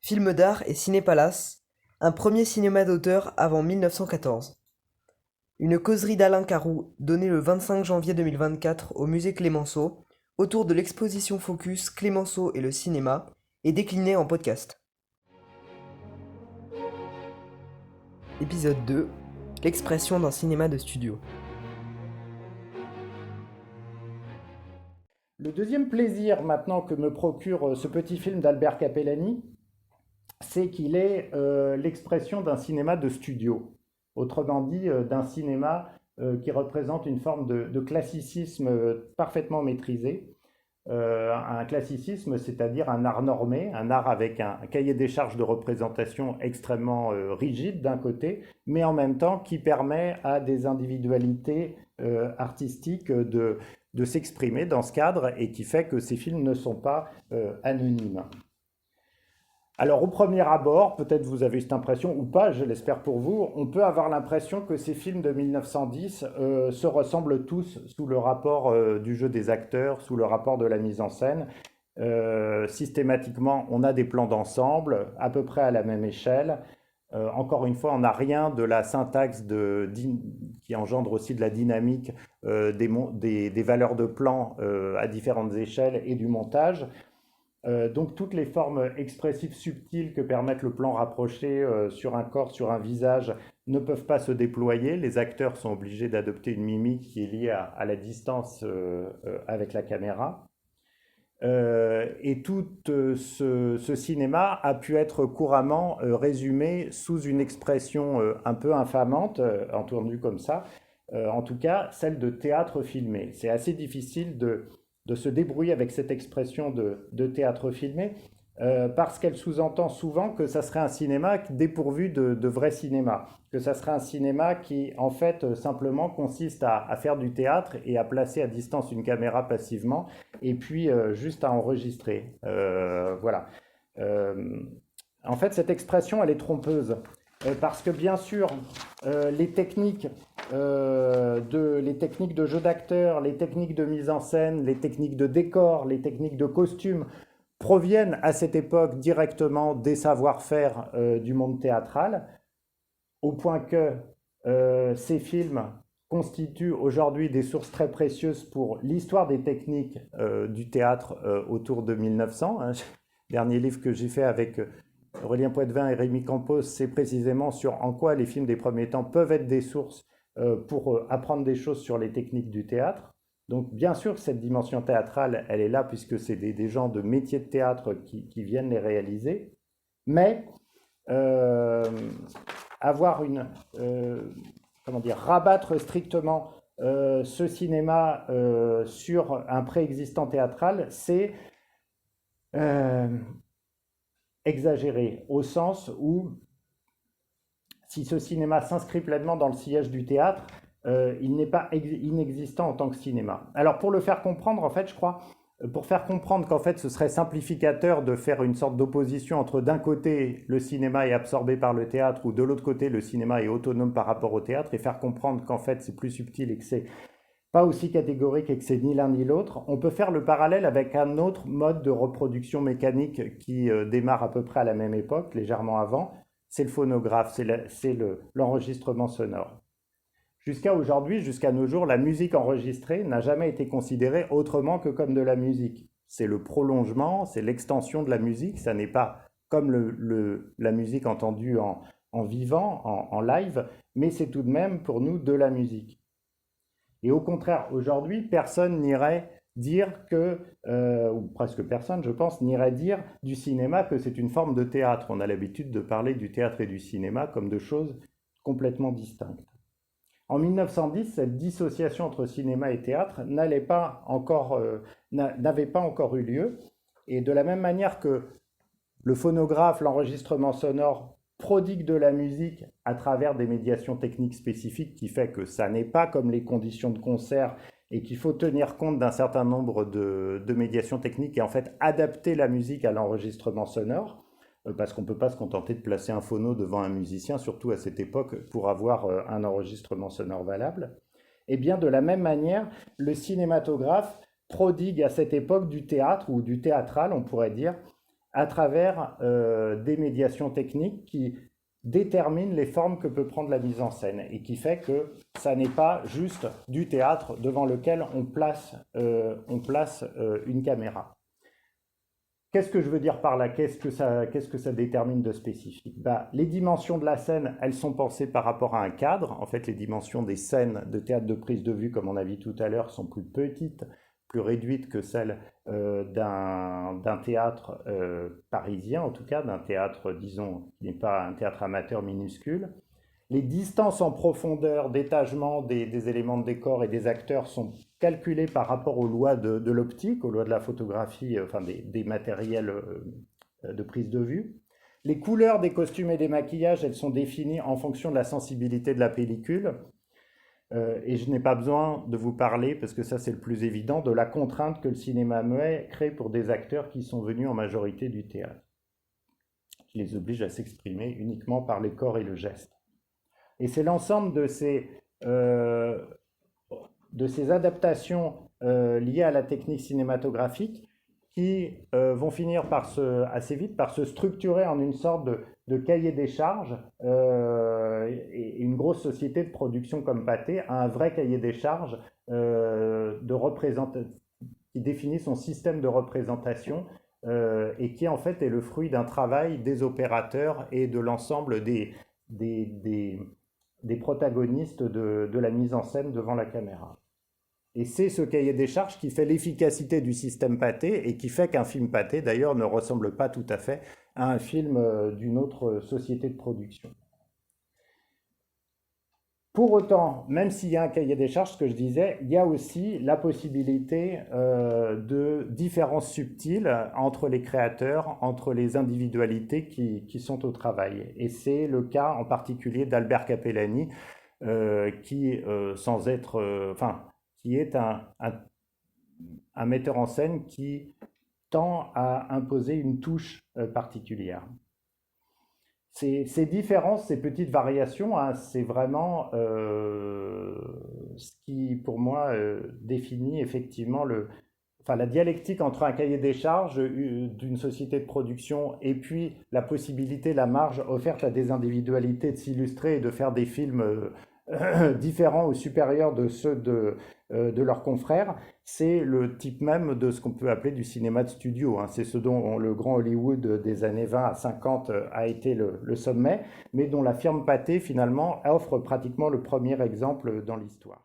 Film d'art et Ciné-Palace, un premier cinéma d'auteur avant 1914. Une causerie d'Alain Caroux donnée le 25 janvier 2024 au musée Clémenceau autour de l'exposition Focus Clémenceau et le cinéma est déclinée en podcast. Épisode 2. L'expression d'un cinéma de studio. Le deuxième plaisir maintenant que me procure ce petit film d'Albert Capellani, c'est qu'il est l'expression d'un cinéma de studio. Autrement dit, d'un cinéma qui représente une forme de classicisme parfaitement maîtrisé. Un classicisme, c'est-à-dire un art normé, un art avec un cahier des charges de représentation extrêmement rigide d'un côté, mais en même temps qui permet à des individualités artistiques de s'exprimer dans ce cadre et qui fait que ces films ne sont pas anonymes. Alors au premier abord, peut-être vous avez cette impression ou pas, je l'espère pour vous, on peut avoir l'impression que ces films de 1910 se ressemblent tous sous le rapport du jeu des acteurs, sous le rapport de la mise en scène. Systématiquement, on a des plans d'ensemble à peu près à la même échelle. Encore une fois, on n'a rien de la syntaxe qui engendre aussi de la dynamique, des valeurs de plan à différentes échelles et du montage. Donc toutes les formes expressives subtiles que permettent le plan rapproché sur un corps, sur un visage, ne peuvent pas se déployer. Les acteurs sont obligés d'adopter une mimique qui est liée à la distance avec la caméra. Et tout ce cinéma a pu être couramment résumé sous une expression un peu infamante, entendue comme ça, en tout cas celle de théâtre filmé. C'est assez difficile de se débrouiller avec cette expression de théâtre filmé, parce qu'elle sous-entend souvent que ça serait un cinéma dépourvu de vrai cinéma, que ça serait un cinéma qui, en fait, simplement consiste à faire du théâtre et à placer à distance une caméra passivement, et puis juste à enregistrer. Voilà. Euh, En fait, cette expression, elle est trompeuse, parce que bien sûr, les techniques de jeu d'acteur, les techniques de mise en scène, les techniques de décor, les techniques de costume proviennent à cette époque directement des savoir-faire du monde théâtral, au point que ces films constituent aujourd'hui des sources très précieuses pour l'histoire des techniques du théâtre autour de 1900. Hein. Dernier livre que j'ai fait avec Aurélien Poitevin et Rémi Campos, c'est précisément sur en quoi les films des premiers temps peuvent être des sources pour apprendre des choses sur les techniques du théâtre. Donc bien sûr, cette dimension théâtrale, elle est là puisque c'est des gens de métiers de théâtre qui viennent les réaliser. Mais euh, avoir rabattre strictement ce cinéma sur un préexistant théâtral, c'est euh, exagéré, au sens où si ce cinéma s'inscrit pleinement dans le sillage du théâtre, il n'est pas inexistant en tant que cinéma. Alors pour le faire comprendre, en fait, je crois, pour faire comprendre qu'en fait ce serait simplificateur de faire une sorte d'opposition entre d'un côté le cinéma est absorbé par le théâtre ou de l'autre côté le cinéma est autonome par rapport au théâtre et faire comprendre qu'en fait c'est plus subtil et que c'est pas aussi catégorique et que c'est ni l'un ni l'autre, on peut faire le parallèle avec un autre mode de reproduction mécanique qui démarre à peu près à la même époque, légèrement avant, c'est le phonographe, c'est l'enregistrement sonore. Jusqu'à aujourd'hui, jusqu'à nos jours, la musique enregistrée n'a jamais été considérée autrement que comme de la musique. C'est le prolongement, c'est l'extension de la musique, ça n'est pas comme la musique entendue en vivant, en live, mais c'est tout de même pour nous de la musique. Et au contraire, aujourd'hui, personne n'irait dire ou presque personne, je pense, n'irait dire du cinéma que c'est une forme de théâtre. On a l'habitude de parler du théâtre et du cinéma comme de choses complètement distinctes. En 1910, cette dissociation entre cinéma et théâtre n'avait pas encore eu lieu. Et de la même manière que le phonographe, l'enregistrement sonore prodigue de la musique à travers des médiations techniques spécifiques qui fait que ça n'est pas comme les conditions de concert et qu'il faut tenir compte d'un certain nombre de médiations techniques et en fait adapter la musique à l'enregistrement sonore parce qu'on ne peut pas se contenter de placer un phono devant un musicien, surtout à cette époque, pour avoir un enregistrement sonore valable. Et bien de la même manière, le cinématographe prodigue à cette époque du théâtre ou du théâtral, on pourrait dire, à travers des médiations techniques qui déterminent les formes que peut prendre la mise en scène et qui fait que ça n'est pas juste du théâtre devant lequel on place une caméra. Qu'est-ce que je veux dire par là? Qu'est-ce que ça détermine de spécifique? Bah, les dimensions de la scène, elles sont pensées par rapport à un cadre. En fait, les dimensions des scènes de théâtre de prise de vue, comme on a vu tout à l'heure, sont plus petites, plus réduites que celles d'un théâtre parisien, en tout cas, d'un théâtre, disons, qui n'est pas un théâtre amateur minuscule. Les distances en profondeur d'étagement des éléments de décor et des acteurs sont calculées par rapport aux lois de l'optique, aux lois de la photographie, enfin des matériels de prise de vue. Les couleurs des costumes et des maquillages, elles sont définies en fonction de la sensibilité de la pellicule. Et je n'ai pas besoin de vous parler, parce que ça c'est le plus évident, de la contrainte que le cinéma muet crée pour des acteurs qui sont venus en majorité du théâtre, qui les oblige à s'exprimer uniquement par les corps et le geste. Et c'est l'ensemble de ces adaptations liées à la technique cinématographique qui vont finir assez vite par se structurer en une sorte de cahier des charges. Et une grosse société de production comme Pathé a un vrai cahier des charges qui définit son système de représentation et qui en fait est le fruit d'un travail des opérateurs et de l'ensemble des protagonistes de la mise en scène devant la caméra. Et c'est ce cahier des charges qui fait l'efficacité du système Pathé et qui fait qu'un film Pathé, d'ailleurs, ne ressemble pas tout à fait à un film d'une autre société de production. Pour autant, même s'il y a un cahier des charges, ce que je disais, il y a aussi la possibilité de différences subtiles entre les créateurs, entre les individualités qui sont au travail. Et c'est le cas en particulier d'Albert Capellani, qui, sans être, qui est un metteur en scène qui tend à imposer une touche particulière. Ces différences, ces petites variations, hein, c'est vraiment ce qui, pour moi, définit effectivement la dialectique entre un cahier des charges d'une société de production et puis la possibilité, la marge offerte à des individualités de s'illustrer et de faire des films différents ou supérieurs de ceux de leurs confrères. C'est le type même de ce qu'on peut appeler du cinéma de studio, hein. C'est ce dont le grand Hollywood des années 20 à 50 a été le sommet, mais dont la firme Pathé finalement offre pratiquement le premier exemple dans l'histoire.